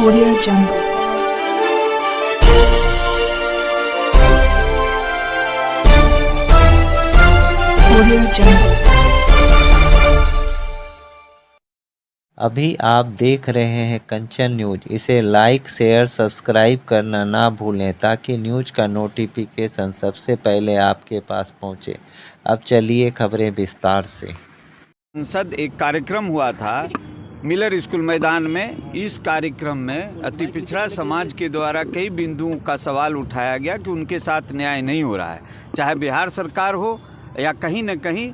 Audio Jungle. Audio Jungle. अभी आप देख रहे हैं कंचन न्यूज। इसे लाइक शेयर सब्सक्राइब करना ना भूलें ताकि न्यूज का नोटिफिकेशन सबसे पहले आपके पास पहुंचे। अब चलिए खबरें विस्तार से। संसद एक कार्यक्रम हुआ था मिलर स्कूल मैदान में। इस कार्यक्रम में अति पिछड़ा समाज के द्वारा कई बिंदुओं का सवाल उठाया गया कि उनके साथ न्याय नहीं हो रहा है, चाहे बिहार सरकार हो या कहीं न कहीं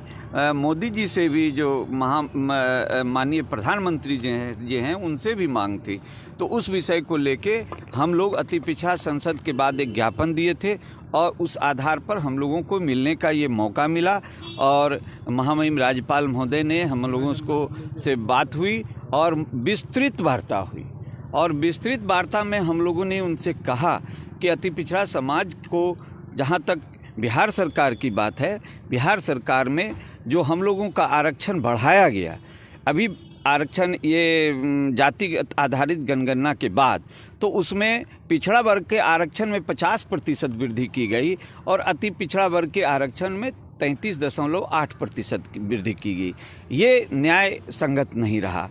मोदी जी से भी जो माननीय प्रधानमंत्री जी हैं उनसे भी मांग थी। तो उस विषय को लेके हम लोग अति पिछड़ा संसद के बाद एक ज्ञापन दिए थे और उस आधार पर हम लोगों को मिलने का ये मौका मिला और महामहिम राज्यपाल महोदय ने हम लोगों से बात हुई और विस्तृत वार्ता हुई। और विस्तृत वार्ता में हम लोगों ने उनसे कहा कि अति पिछड़ा समाज को, जहाँ तक बिहार सरकार की बात है, बिहार सरकार में जो हम लोगों का आरक्षण बढ़ाया गया, अभी आरक्षण ये जाति आधारित जनगणना के बाद, तो उसमें पिछड़ा वर्ग के आरक्षण में 50% वृद्धि की गई और अति पिछड़ा वर्ग के आरक्षण में 33.8% की वृद्धि की गई। ये न्याय संगत नहीं रहा।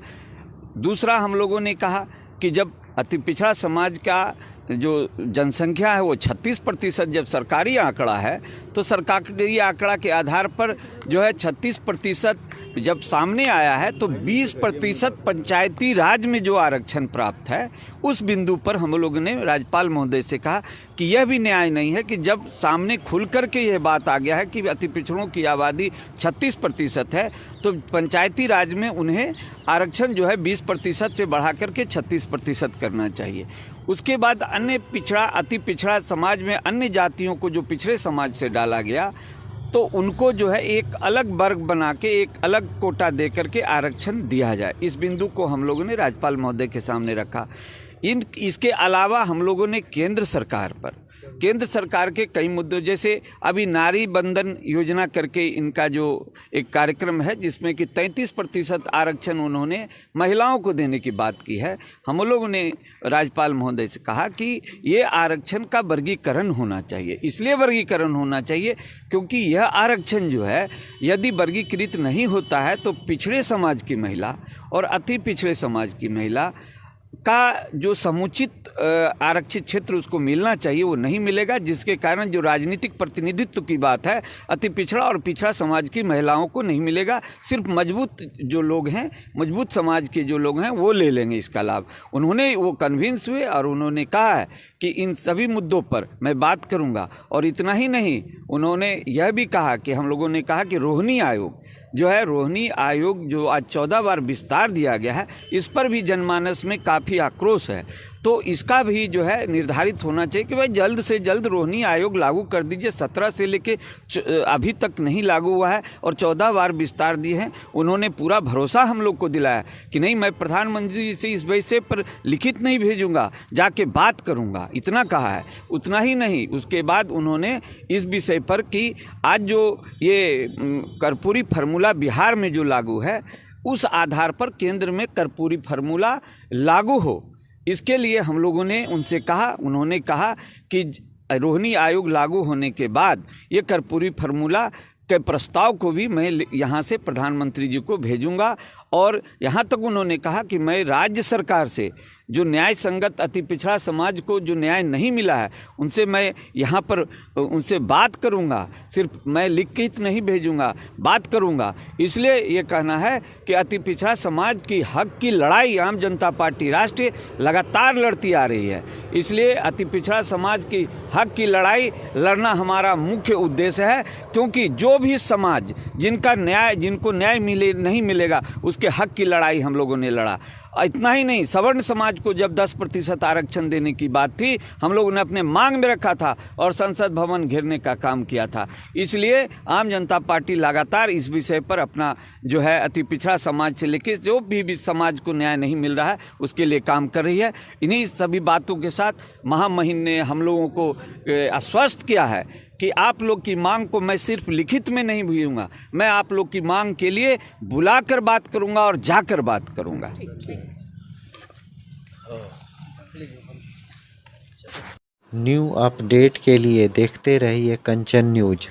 दूसरा, हम लोगों ने कहा कि जब अति पिछड़ा समाज का जो जनसंख्या है वो 36% जब सरकारी आंकड़ा है, तो सरकारी आंकड़ा के आधार पर जो है 36% जब सामने आया है, तो 20% पंचायती राज में जो आरक्षण प्राप्त है, उस बिंदु पर हम लोगों ने राज्यपाल महोदय से कहा कि यह भी न्याय नहीं है कि जब सामने खुल कर के यह बात आ गया है कि अति पिछड़ों की आबादी 36% है, तो पंचायती राज में उन्हें आरक्षण जो है 20% से बढ़ा करके 36% करना चाहिए। उसके बाद अन्य पिछड़ा, अति पिछड़ा समाज में अन्य जातियों को जो पिछड़े समाज से डाला गया, तो उनको जो है एक अलग वर्ग बना के एक अलग कोटा दे करके आरक्षण दिया जाए। इस बिंदु को हम लोगों ने राज्यपाल महोदय के सामने रखा। इसके अलावा हम लोगों ने केंद्र सरकार के कई मुद्दों, जैसे अभी नारी बंधन योजना करके इनका जो एक कार्यक्रम है जिसमें कि 33% आरक्षण उन्होंने महिलाओं को देने की बात की है। हम लोगों ने राज्यपाल महोदय से कहा कि ये आरक्षण का वर्गीकरण होना चाहिए। इसलिए वर्गीकरण होना चाहिए क्योंकि यह आरक्षण जो है यदि वर्गीकृत नहीं होता है तो पिछड़े समाज की महिला और अति पिछड़े समाज की महिला का जो समुचित आरक्षित क्षेत्र उसको मिलना चाहिए वो नहीं मिलेगा, जिसके कारण जो राजनीतिक प्रतिनिधित्व की बात है अति पिछड़ा और पिछड़ा समाज की महिलाओं को नहीं मिलेगा। सिर्फ मजबूत जो लोग हैं, मजबूत समाज के जो लोग हैं वो ले लेंगे इसका लाभ। उन्होंने वो कन्विंस हुए और उन्होंने कहा है कि इन सभी मुद्दों पर मैं बात करूंगा। और इतना ही नहीं, उन्होंने यह भी कहा कि हम लोगों ने कहा कि रोहिणी आयोग जो है, रोहिणी आयोग जो आज 14 बार विस्तार दिया गया है, इस पर भी जनमानस में काफ़ी आक्रोश है। तो इसका भी जो है निर्धारित होना चाहिए कि भाई जल्द से जल्द रोहिणी आयोग लागू कर दीजिए। 17 से लेके अभी तक नहीं लागू हुआ है और 14 बार विस्तार दिए हैं। उन्होंने पूरा भरोसा हम लोग को दिलाया कि नहीं, मैं प्रधानमंत्री जी से इस विषय पर लिखित नहीं भेजूंगा, जाके बात करूंगा, इतना कहा है। उतना ही नहीं, उसके बाद उन्होंने इस विषय पर कि आज जो ये कर्पूरी फार्मूला बिहार में जो लागू है, उस आधार पर केंद्र में कर्पूरी फार्मूला लागू हो, इसके लिए हम लोगों ने उनसे कहा। उन्होंने कहा कि रोहिणी आयोग लागू होने के बाद ये कर्पूरी फार्मूला के प्रस्ताव को भी मैं यहाँ से प्रधानमंत्री जी को भेजूंगा। और यहाँ तक उन्होंने कहा कि मैं राज्य सरकार से जो न्याय संगत अति पिछड़ा समाज को जो न्याय नहीं मिला है उनसे मैं यहाँ पर उनसे बात करूँगा, सिर्फ मैं लिखित नहीं भेजूँगा, बात करूँगा। इसलिए ये कहना है कि अति पिछड़ा समाज की हक की लड़ाई आम जनता पार्टी राष्ट्रीय लगातार लड़ती आ रही है। इसलिए अति पिछड़ा समाज की हक की लड़ाई लड़ना हमारा मुख्य उद्देश्य है, क्योंकि जो भी समाज जिनको न्याय नहीं मिलेगा उसके हक की लड़ाई हम लोगों ने लड़ा। इतना ही नहीं, सवर्ण समाज को जब 10% आरक्षण देने की बात थी, हम लोगों ने अपने मांग में रखा था और संसद भवन घेरने का काम किया था। इसलिए आम जनता पार्टी लगातार इस विषय पर अपना जो है अति पिछड़ा समाज से लेकर जो भी समाज को न्याय नहीं मिल रहा है उसके लिए काम कर रही है। इन्हीं सभी बातों के साथ महामहिम ने हम लोगों को आश्वस्त किया है कि आप लोग की मांग को मैं सिर्फ लिखित में नहीं भूलूंगा, मैं आप लोग की मांग के लिए बुलाकर बात करूंगा और जाकर बात करूंगा। न्यू अपडेट के लिए देखते रहिए कंचन न्यूज।